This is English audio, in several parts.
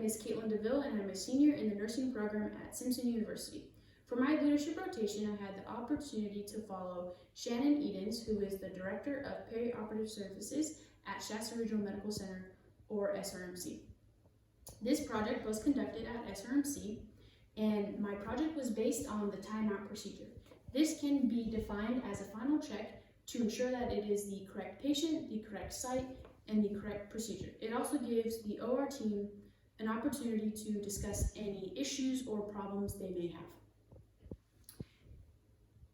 name is Caitlin DeVille, and I'm a senior in the nursing program at Simpson University. For my leadership rotation, I had the opportunity to follow Shannon Edens, who is the Director of Perioperative Services at Shasta Regional Medical Center, or SRMC. This project was conducted at SRMC, and my project was based on the timeout procedure. This can be defined as a final check to ensure that it is the correct patient, the correct site, and the correct procedure. It also gives the OR team an opportunity to discuss any issues or problems they may have.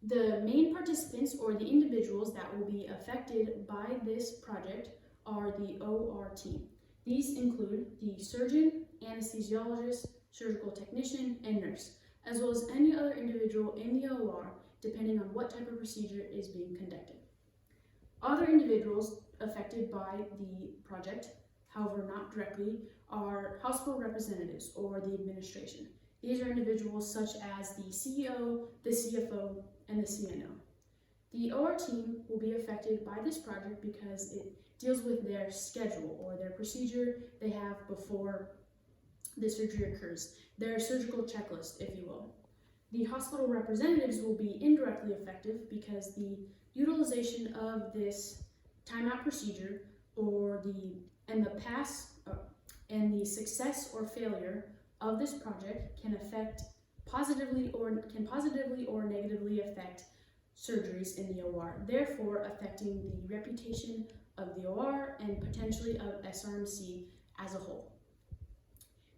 The main participants, or the individuals that will be affected by this project, are the OR team. These include the surgeon, anesthesiologist, surgical technician, and nurse, as well as any other individual in the OR, depending on what type of procedure is being conducted. Other individuals affected by the project, however not directly, are hospital representatives or the administration. These are individuals such as the CEO, the CFO, and the CNO. The OR team will be affected by this project because it deals with their schedule or their procedure they have before the surgery occurs, their surgical checklist, if you will. The hospital representatives will be indirectly affected because the utilization of this timeout procedure and the success or failure of this project can positively or negatively affect surgeries in the OR, therefore affecting the reputation of the OR and potentially of SRMC as a whole.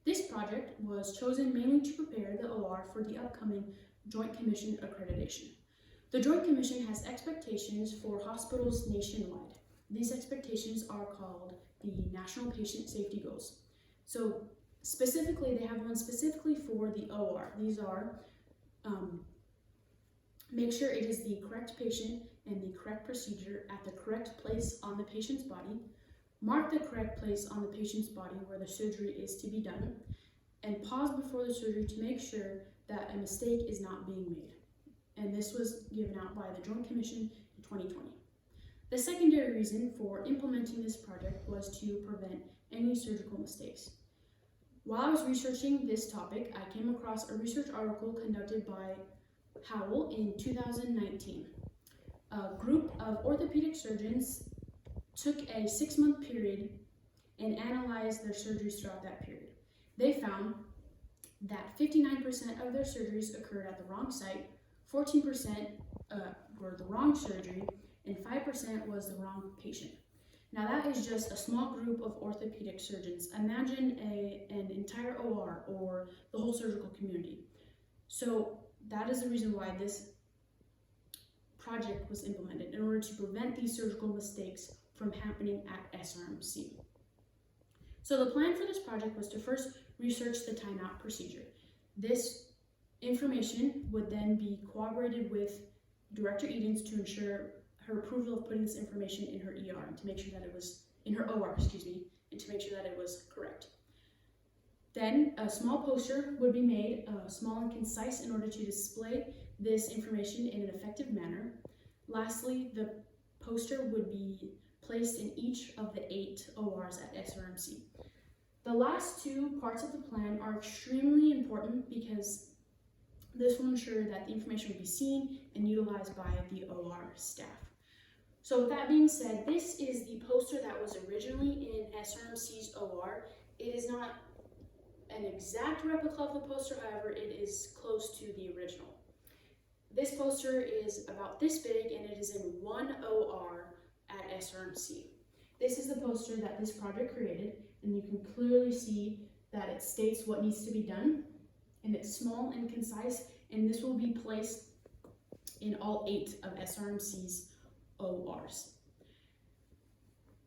This project was chosen mainly to prepare the OR for the upcoming Joint Commission accreditation. The Joint Commission has expectations for hospitals nationwide. These expectations are called the National Patient Safety Goals. So specifically, they have one specifically for the OR. These are make sure it is the correct patient and the correct procedure at the correct place on the patient's body, mark the correct place on the patient's body where the surgery is to be done, and pause before the surgery to make sure that a mistake is not being made. And this was given out by the Joint Commission in 2020. The secondary reason for implementing this project was to prevent any surgical mistakes. While I was researching this topic, I came across a research article conducted by Howell in 2019. A group of orthopedic surgeons took a 6-month period and analyzed their surgeries throughout that period. They found that 59% of their surgeries occurred at the wrong site, 14% were the wrong surgery, and 5% was the wrong patient. Now that is just a small group of orthopedic surgeons. Imagine an entire OR or the whole surgical community. So that is the reason why this project was implemented, in order to prevent these surgical mistakes from happening at SRMC. So the plan for this project was to first research the timeout procedure. This information would then be corroborated with Director Edens to ensure her approval of putting this information in her ER and to make sure that it was in her OR, and to make sure that it was correct. Then a small poster would be made, small and concise, in order to display this information in an effective manner. Lastly, the poster would be placed in each of the 8 ORs at SRMC. The last 2 parts of the plan are extremely important because this will ensure that the information will be seen and utilized by the OR staff. So with that being said, this is the poster that was originally in SRMC's OR. It is not an exact replica of the poster, however, it is close to the original. This poster is about this big and it is in one OR at SRMC. This is the poster that this project created, and you can clearly see that it states what needs to be done, and it's small and concise, and this will be placed in all 8 of SRMC's ORs.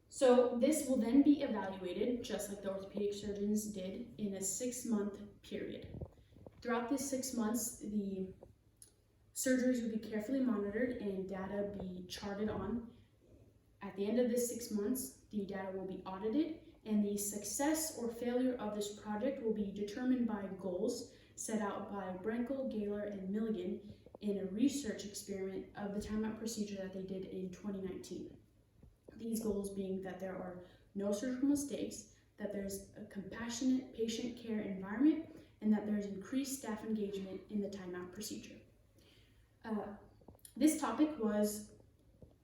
So this will then be evaluated, just like the orthopedic surgeons did, in a 6-month period. Throughout this 6 months, the surgeries will be carefully monitored and data be charted on. At the end of this 6 months, the data will be audited, and the success or failure of this project will be determined by goals set out by Brenkel, Gaylor, and Milligan in a research experiment of the timeout procedure that they did in 2019. These goals being that there are no surgical mistakes, that there's a compassionate patient care environment, and that there's increased staff engagement in the timeout procedure. This topic was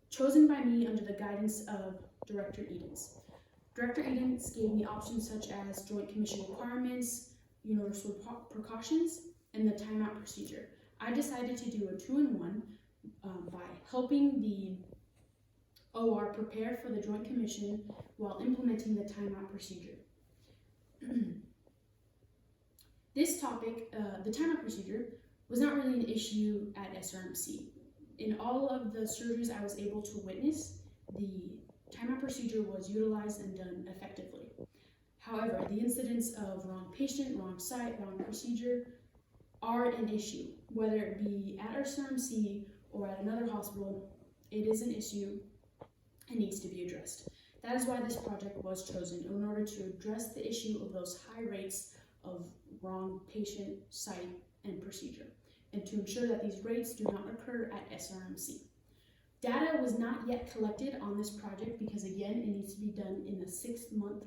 chosen by me under the guidance of Director Edens. Director Edens gave me options such as Joint Commission requirements, universal precautions, and the timeout procedure. I decided to do a 2-in-1 by helping the OR prepare for the Joint Commission while implementing the timeout procedure. This topic, the timeout procedure, was not really an issue at SRMC. In all of the surgeries I was able to witness, the timeout procedure was utilized and done effectively. However, the incidence of wrong patient, wrong site, wrong procedure are an issue. Whether it be at SRMC or at another hospital, it is an issue and needs to be addressed. That is why this project was chosen, in order to address the issue of those high rates of wrong patient, site, and procedure, and to ensure that these rates do not occur at SRMC. Data was not yet collected on this project because, again, it needs to be done in a 6-month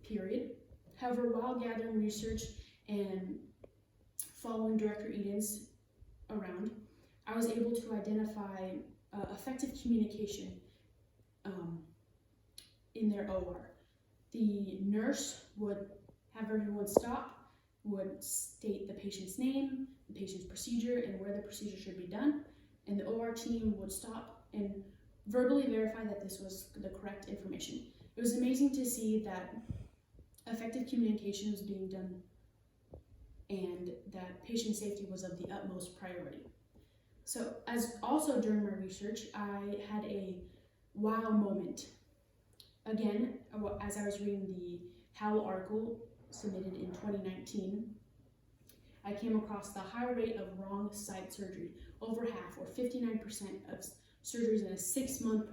period. However, while gathering research and following Director Edens around, I was able to identify effective communication in their OR. The nurse would have everyone stop, would state the patient's name, the patient's procedure, and where the procedure should be done, and the OR team would stop and verbally verify that this was the correct information. It was amazing to see that effective communication was being done and that patient safety was of the utmost priority. So, as also during my research, I had a wow moment. Again, as I was reading the Howell article submitted in 2019, I came across the high rate of wrong site surgery. Over half, or 59% of surgeries in a 6-month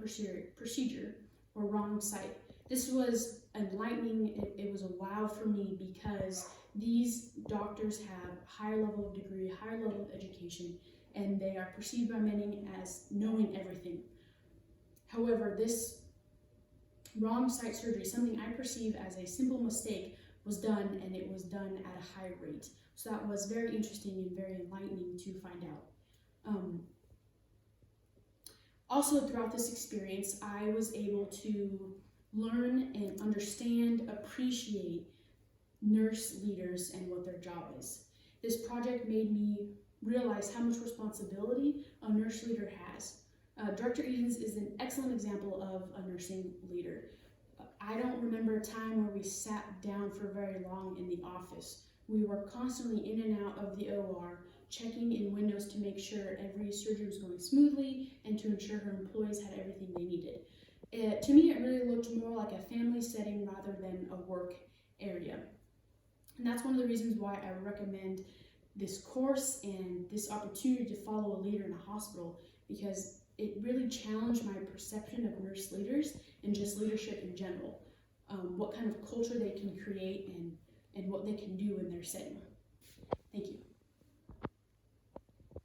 procedure were wrong site. This was enlightening. It was a wow for me because these doctors have higher level of degree, higher level of education, and they are perceived by many as knowing everything. However, this wrong site surgery, something I perceive as a simple mistake, was done, and it was done at a high rate. So that was very interesting and very enlightening to find out. Also, throughout this experience, I was able to learn and understand, appreciate nurse leaders and what their job is. This project made me realize how much responsibility a nurse leader has. Director Edens is an excellent example of a nursing leader. I don't remember a time where we sat down for very long in the office. We were constantly in and out of the OR, checking in windows to make sure every surgery was going smoothly and to ensure her employees had everything they needed. To me, it really looked more like a family setting rather than a work area. And that's one of the reasons why I recommend this course and this opportunity to follow a leader in a hospital, because it really challenged my perception of nurse leaders and just leadership in general, what kind of culture they can create and what they can do in their setting. Thank you.